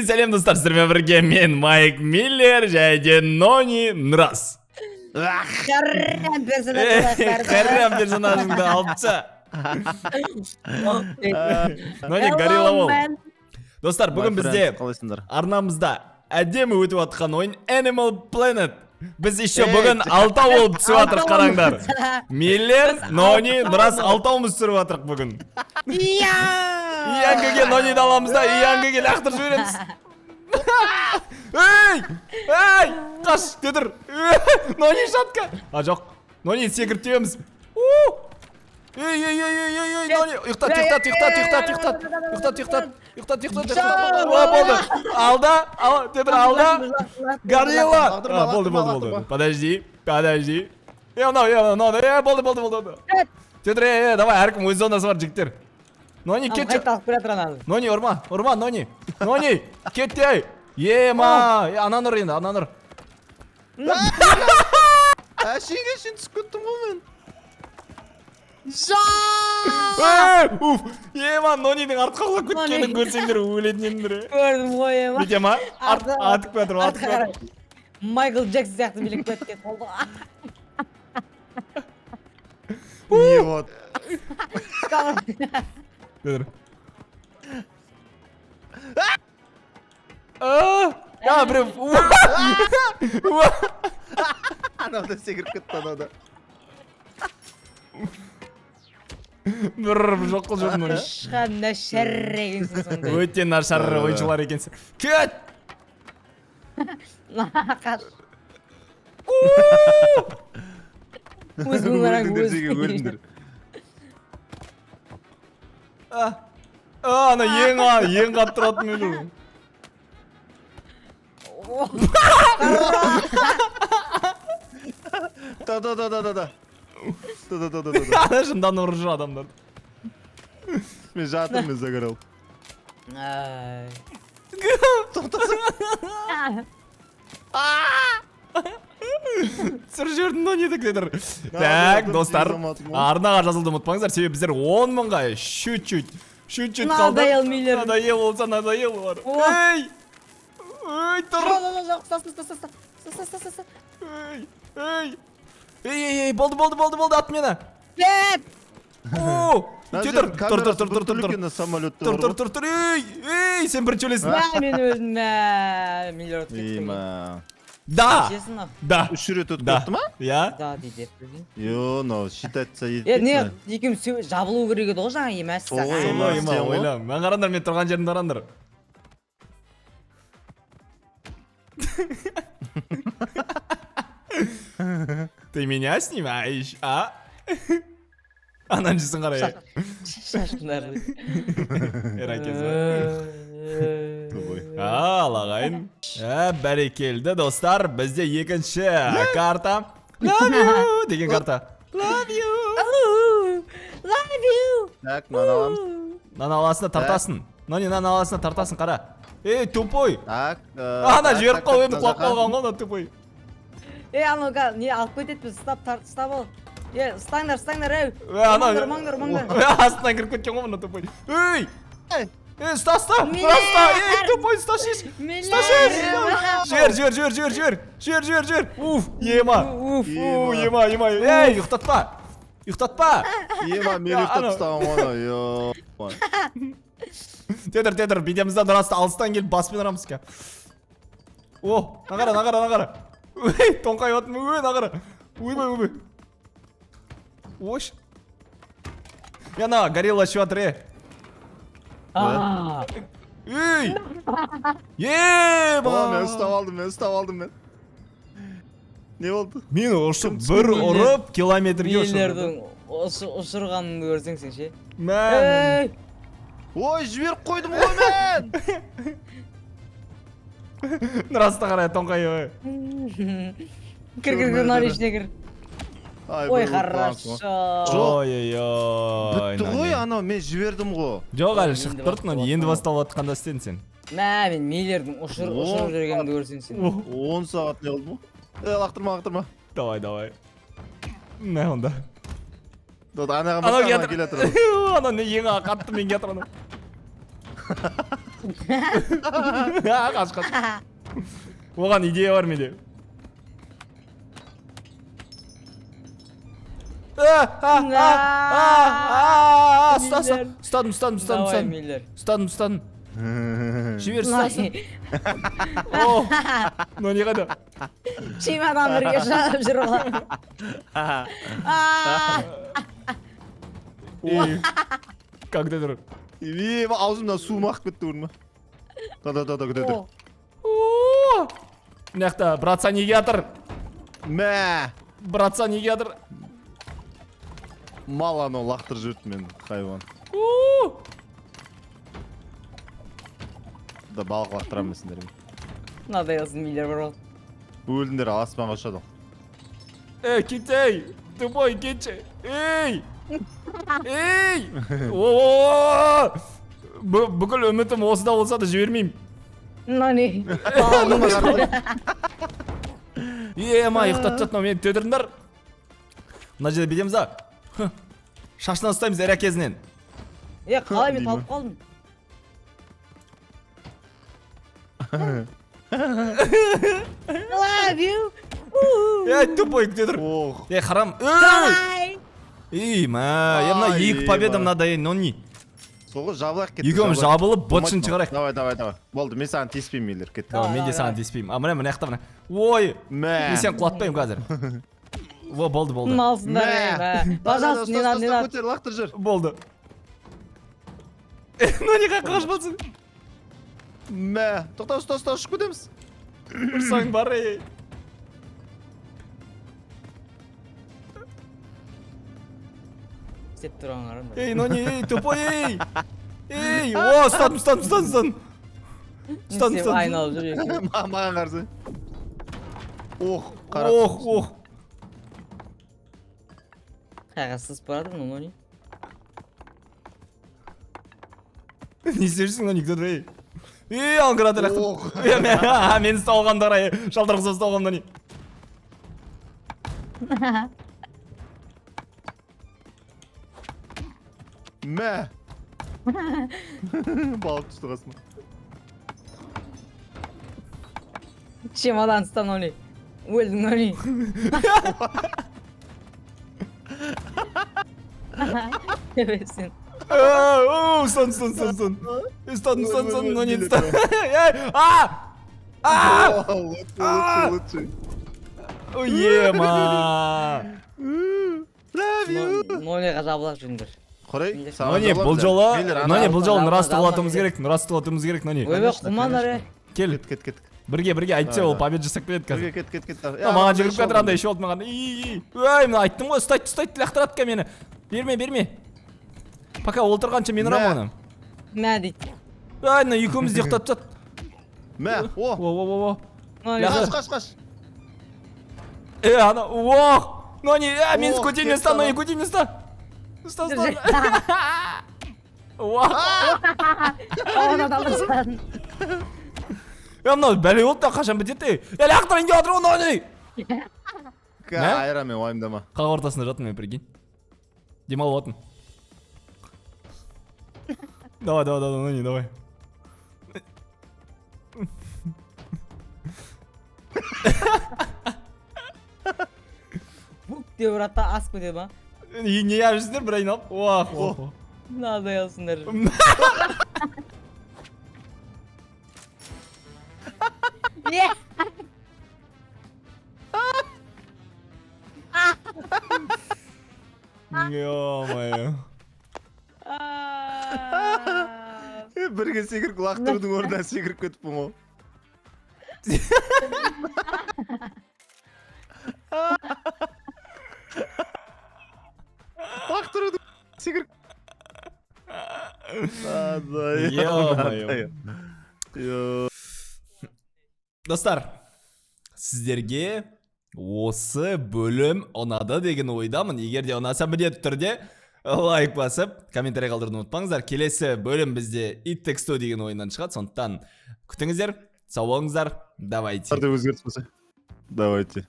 сәлем достар, сіздермен бірге мен Майк Миллер және Нони Нұрас. Қыррам персонажыңды алыпша. Нони горилла ол. Достар, бүгін бізде арнамызда әдемі өтіп атқан ойын Animal Planet. Біз еще бүгін алтау болып түсіп атырық, қараңдар. Миллер, Нони, Нұрас алтауымыз түсіріп атырық бүгін. Ияңгіге Нониді аламызда, Ияңгіге лақтыр жібереміз. Ей, қаш, дедір. Нони шатқа. А, жоқ. Нони секіріп тебеміз. Ей, Нони, ұйықтат. Болды. Алда, дедір, алда. Горилла. Болды. Подожди. Болды. Дедір, давай, әркім өз зонасы бар, жігіттер. Нони, кетші. Нони, ұрма, Нони. Нони, кетте. Ема, ананұр енді, ананұр. Әшейге шын түсіп көттім ғой мен. Ема, Нонидің артқа құлап көткенін көрсеңдер өлетін емдір. Көрдім ғой, ема. Бете ма? Атық бәдір. Майкл Джексон сияқты билік көткен болды. Не вот. Бәдір. Біреу. Анада секіріп кетті анада. Бір жоқ қыл жоқ Нони. Шқанда шәррегенсің сондай. Өте нашар ойыншылар екенсің. Кет! Нақаш. Өз бұңаран өз. Өліндір. Ана ең қат тұратын өлі. Да. Ана жындан ұрыжы адамдар. Мен жатырмын загорал. Түсір жердің Нониді кедір. Так, достар, арнаға жазылды ұмытпаңыздар, себебі біздер 10 мыңға шүт-шүт қалды. Надоел Миллер. Надоел болса надоел бар. Ей, тұр. Ей, болды, ат мені. Кет! Тұр, ей, сен бірінші өлесің. Мен өзім Миллер өтіп кеттім. Да. Үш рет өтіп кетті ма? Я? Да, дейді. Йо, но считаться Не, етпейді. екем жабылу керек еді ғой жаңа емәс. Ойлам. Мен қарандар, мен тұрған жерін қарандар. Ты меня снимаешь, а? Анан жүзін қарай. Шашқындарды. Еракез ба? Алағайын. Бәрекелді достар, бізде екінші карта. Love you деген карта. Love you. Так, мынаны аламыз. Нан аласына тартасын. Нони, нан аласына тартасын, қара. Ей, тупой. Так. Ана жіберіп қау, енді құлап қалған ғой, ана тупой. Анауға не алып кететпіз, ұстап ол. Ұстаңдар, әу. Маңдар. Астынан кіріп кеткен ғой, мына тупой. Ей, ұста. Ей, тупой, ұста шеш. Жер. Уф, ема. Ей, ұйықтатпа. Ема, мен ұйықтап ұстаған оны. Тедір, бедемізден Нұрасты алыстан келіп баспен ұрамыз ке. О, нағара. Ой, тоңқай отым, нағара. Ойбай. Ош. Яна, горилла шуатыр, Ей! Мен ұстап алдым. Не болды? Мен ұшып бір ұрып километрге ұшырды. Миллердің ұшырғаныңды көрсеңсің ше. Мән. Ой, жіберіп қойдым ғой мен! Нұрасты қарай, тоңқай. Кір, нар ішіне кір. Ой, хорошо. Ой. Бітті ғой, анау, мен жібердім ғой. Жоқ, әлі шықтып тұрдың, енді басталып атқанда істен сен. Мен Миллердің ұшырып жүргенді көрсеңсің. 10 сағат не oldu mu? Lақтырма. Давай. Ne onda? Anaға басқа ана келе тұрады. Ана не ең қатты мен кетір ана. Қаш. Оған идея бар менде. Ұстадым. Давай, Миллер. Ұстадым. Жібер, ұстасын. Но не қайда? Чемодан бірге жанып жүр ғой. Как ты тұр? Аузымдан суым ақып кетті көрдің ба? Да, күде тұр. Мынақты, братца неге атыр? Мә! Братца неге атыр? Мал анау лақтыр жүрді мен, хайван. Да балық лақтырамын сендерге. Мынадай болсын Миллер бір ол. Өлдіңдер, аспанға ұшады. Кетей! Тупой, кетші! Ей! Бүкіл үмітім осыда болса да жібермеймін. Нани. Ема, ұйықтатып мені төдіріңдер. Мына жерде бедеміз да. Шашынан ұстаймыз әрәкезінен. Қалай мен талып қалдым? Love you. Тупой, төдір. Харам. Мына екі победа мынадай, но не. Соғы жабылақ кетті. Екеуім жабылып, бotшын шығарайық. Давай. Болды, мен саған теспеймін, Миллер, кетті. Мен де саған теспеймін. Мына яқта мына. Ой, мен сен құлатпаймын қазір. Болды. Малсындар. Пожалуйста, не надо. Көтер, лақтыр жүр. Болды. Ну не қаққаш болсын. Мә, тоқта, ұшып көтеміз. Ұрсаң бар, ей. Сеп тұрғанғарым. Ей, но не, тупой, ей. Ей, о, ұстадым. Сеп айналып жүр екен. Маған қарсы. Ох. Қағасыз барадым, но не. Не істерсің, но никто ей. Ей, аңғырады лақтым. Мен ұсталғандар, ей. Шалтырғысы ұсталғандар, не. Мә! Балық түсті қасыма. Чемодан ұстан, оли. Өлдің, оли. Өбесін. Ұстан, но не ұстан. Лучше. Ема. Нолеға жабылақ жүріңдер. Қорай? Нони, бұл жолы нұрасты құлатымыз керек, Нони. Ойбе, құмандар, е. Кел. Кет. Бірге, айтса ол побед жасақ келеді қазір. Кет. Маған жүгіріп кетір андай еще болды маған. Ой, мен айттым ғой, ұстайды, лақтырады қа мені. Берме. Пока олтырғанша мен ұрам оны. Мә дейді. Ай, мына екеуміз де ұйықтатып жат. Мә, О. Қаш. Ана, Нони, мен көтеймін ұста, Нони, көтеймін ұста. Ұста. Оғына далырсан. Мынау бәле болды да қашан бітеді. Лақтырайын деп жатыр, Нони. Айра мен уайымдама. Қақ ортасында жаттым мен, прикинь. Демалып отын. Давай, Нони, давай. Бук деп ұрата ас көте ба? Не яжысыңдар бір айналып? Оқ. Надай алсыңдар. Ё-моё. Бірге секіріп, лақтырудың орнына секіріп кетіп бұң о. Лақтырудың секіріп. Ё-моё. Достар, сіздерге осы бөлім ұнады деген ойдамын. Егер де ұнаса міндетті түрде лайк басып, комментарий қалдыруды ұмытпаңыздар. Келесі бөлім бізде It Takes Two деген ойыннан шығады. Сондықтан күтіңіздер, сау болыңыздар. Давайте. Давайте.